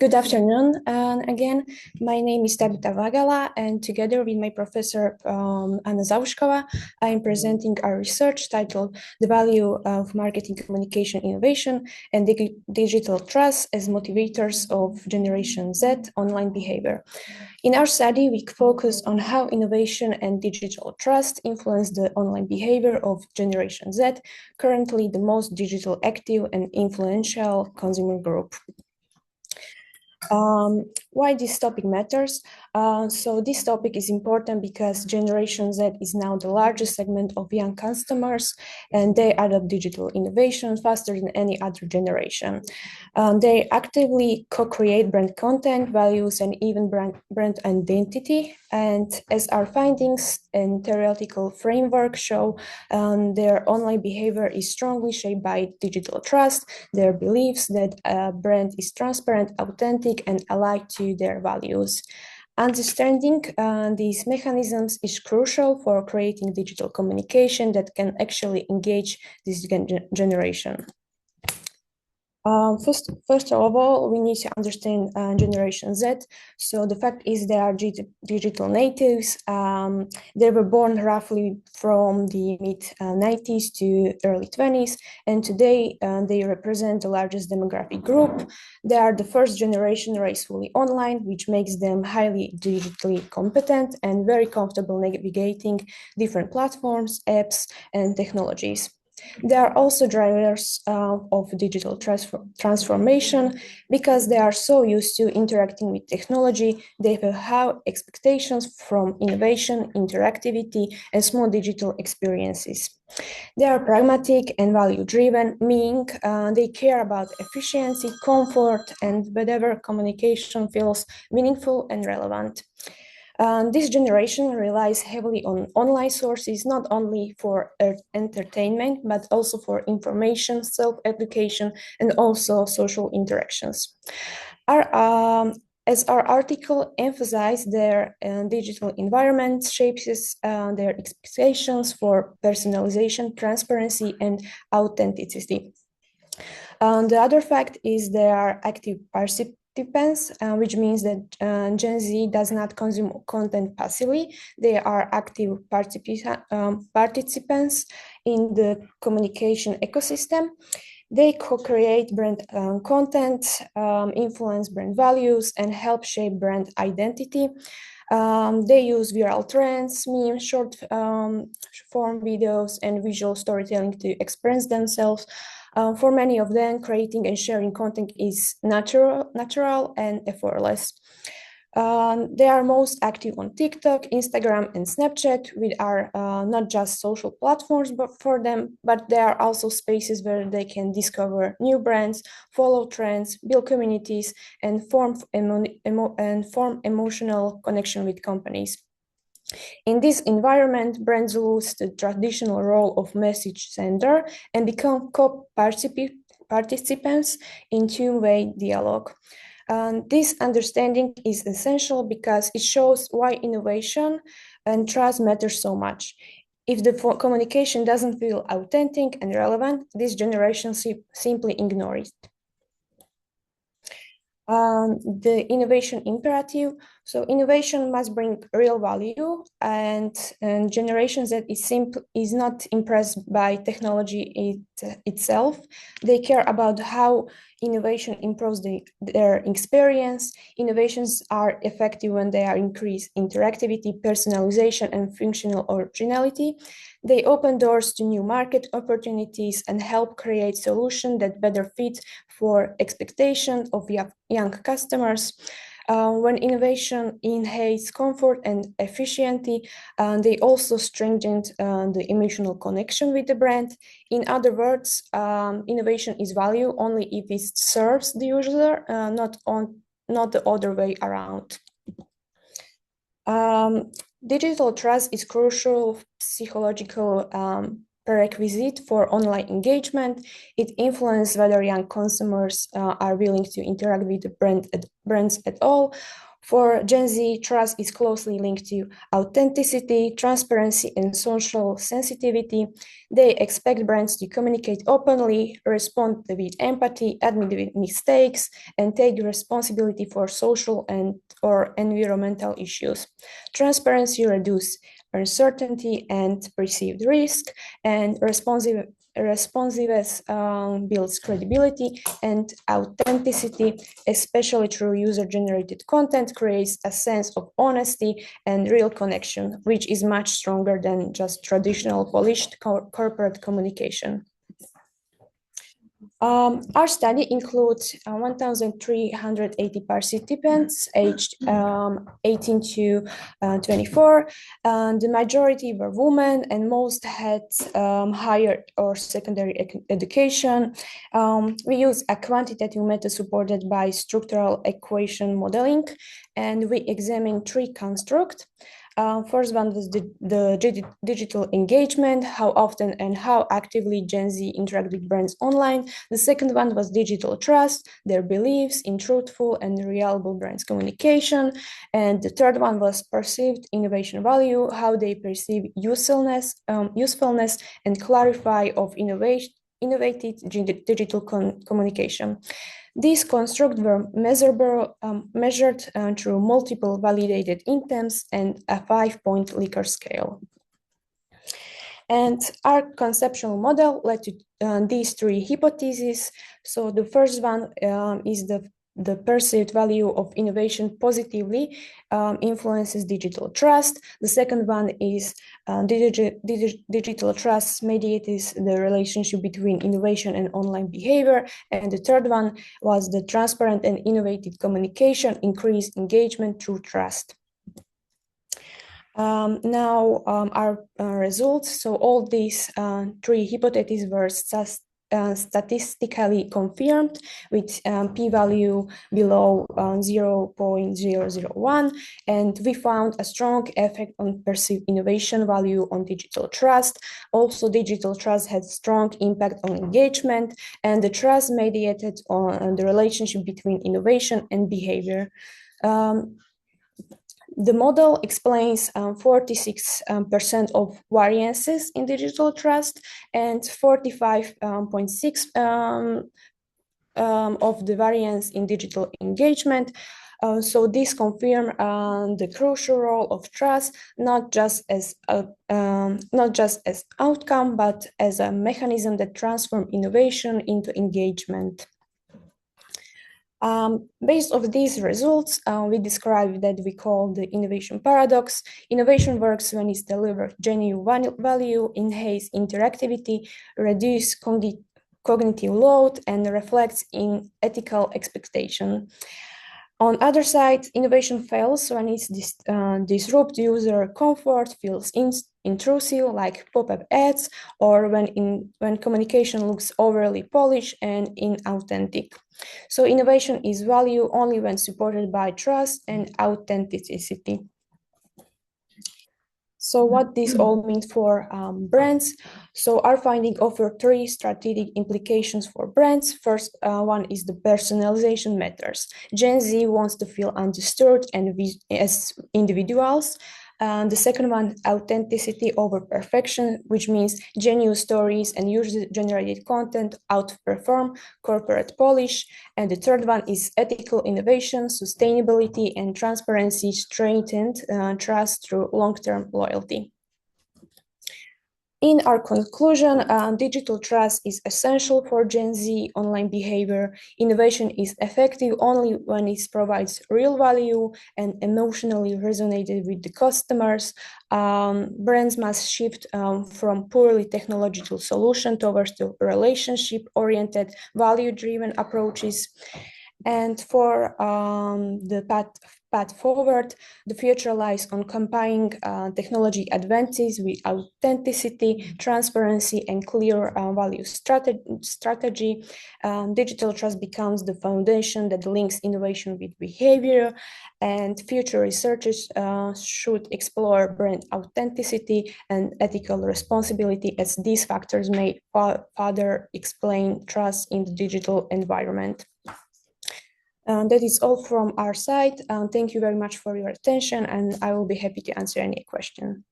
Good afternoon. Again, my name is Tabita Vagala, and together with my professor Anna Zaushkova, I am presenting our research titled "The Value of Marketing Communication Innovation and Digital Trust as Motivators of Generation Z Online Behavior." In our study, we focus on how innovation and digital trust influence the online behavior of Generation Z, currently the most digital active and influential consumer group. Why this topic matters? So this topic is important because Generation Z is now the largest segment of young customers, and they adopt digital innovation faster than any other generation. They actively co-create brand content, values, and even brand identity. And as our findings and theoretical framework show, their online behavior is strongly shaped by digital trust, their beliefs that a brand is transparent, authentic, and aligned to their values. Understanding these mechanisms is crucial for creating digital communication that can actually engage this generation. First of all, we need to understand Generation Z. So the fact is they are digital natives. They were born roughly from the mid-90s to early 20s, and today they represent the largest demographic group. They are the first generation raised fully online, which makes them highly digitally competent and very comfortable navigating different platforms, apps, and technologies. They are also drivers of digital transformation because they are so used to interacting with technology. They have high expectations from innovation, interactivity, and small digital experiences. They are pragmatic and value-driven, meaning they care about efficiency, comfort, and whatever communication feels meaningful and relevant. This generation relies heavily on online sources, not only for entertainment, but also for information, self-education, and also social interactions. As our article emphasized, their digital environment shapes their expectations for personalization, transparency, and authenticity. The other fact is they are active participants, which means that Gen Z does not consume content passively. They are active participants in the communication ecosystem. They co-create brand content, influence brand values, and help shape brand identity. They use viral trends, memes, short form videos, and visual storytelling to express themselves. For many of them, creating and sharing content is natural and effortless. They are most active on TikTok, Instagram, and Snapchat, which are not just social platforms for them, but they are also spaces where they can discover new brands, follow trends, build communities, and form emotional connection with companies. In this environment, brands lose the traditional role of message sender and become co-participants in two-way dialogue. This understanding is essential because it shows why innovation and trust matter so much. If the communication doesn't feel authentic and relevant, this generation simply ignores it. The innovation imperative. So innovation must bring real value, and Generation Z is not impressed by technology itself. They care about how innovation improves their experience. Innovations are effective when they are increased interactivity, personalization, and functional originality. They open doors to new market opportunities and help create solutions that better fit for expectations of young customers. When innovation enhances comfort and efficiency, they also strengthen the emotional connection with the brand. In other words, innovation is value only if it serves the user, not the other way around. Digital trust is crucial psychological prerequisite for online engagement. It influences whether young consumers are willing to interact with the brands at all. For Gen Z, trust is closely linked to authenticity, transparency, and social sensitivity. They expect brands to communicate openly, respond with empathy, admit mistakes, and take responsibility for social and or environmental issues. Transparency reduces uncertainty and perceived risk, and responsiveness builds credibility, and authenticity, especially through user-generated content, creates a sense of honesty and real connection, which is much stronger than just traditional polished corporate communication. Our study includes 1,380 participants aged 18 to 24. The majority were women, and most had higher or secondary education. We use a quantitative method supported by structural equation modeling, and we examined three constructs. First one was the digital engagement, how often and how actively Gen Z interact with brands online. The second one was digital trust, their beliefs in truthful and reliable brands communication. And the third one was perceived innovation value, how they perceive usefulness and clarify of innovative digital communication. These constructs were measured through multiple validated intents and a 5-point Likert scale. And our conceptual model led to these three hypotheses. So the first one is the perceived value of innovation positively influences digital trust. The second one is digital trust mediates the relationship between innovation and online behavior. And the third one was the transparent and innovative communication increase engagement through trust. Now our results. So all these three hypotheses were statistically confirmed with p-value below 0.001, and we found a strong effect on perceived innovation value on digital trust. Also, digital trust had strong impact on engagement, and the trust mediated on the relationship between innovation and behavior. The model explains 46% of variances in digital trust and 45.6% of the variance in digital engagement. So this confirms the crucial role of trust, not just as outcome, but as a mechanism that transforms innovation into engagement. Based on these results, we describe that we call the innovation paradox. Innovation works when it's delivered genuine value, enhance interactivity, reduce cognitive load, and reflects in ethical expectation. On other side, innovation fails when it disrupts user comfort, feels intrusive, like pop-up ads, or when communication looks overly polished and inauthentic. So innovation is value only when supported by trust and authenticity. So what this all means for brands? So our finding offer three strategic implications for brands. First one is the personalization matters. Gen Z wants to feel understood and as individuals. The second one, authenticity over perfection, which means genuine stories and user-generated content outperform corporate polish. And the third one is ethical innovation, sustainability, and transparency strengthened trust through long-term loyalty. In our conclusion, digital trust is essential for Gen Z online behavior. Innovation is effective only when it provides real value and emotionally resonated with the customers. Brands must shift from purely technological solution towards the relationship-oriented, value-driven approaches. And for the path forward, the future lies on combining technology advances with authenticity, transparency, and clear value strategy. Digital trust becomes the foundation that links innovation with behavior, and future researchers should explore brand authenticity and ethical responsibility, as these factors may further explain trust in the digital environment. That is all from our side. Thank you very much for your attention, and I will be happy to answer any question.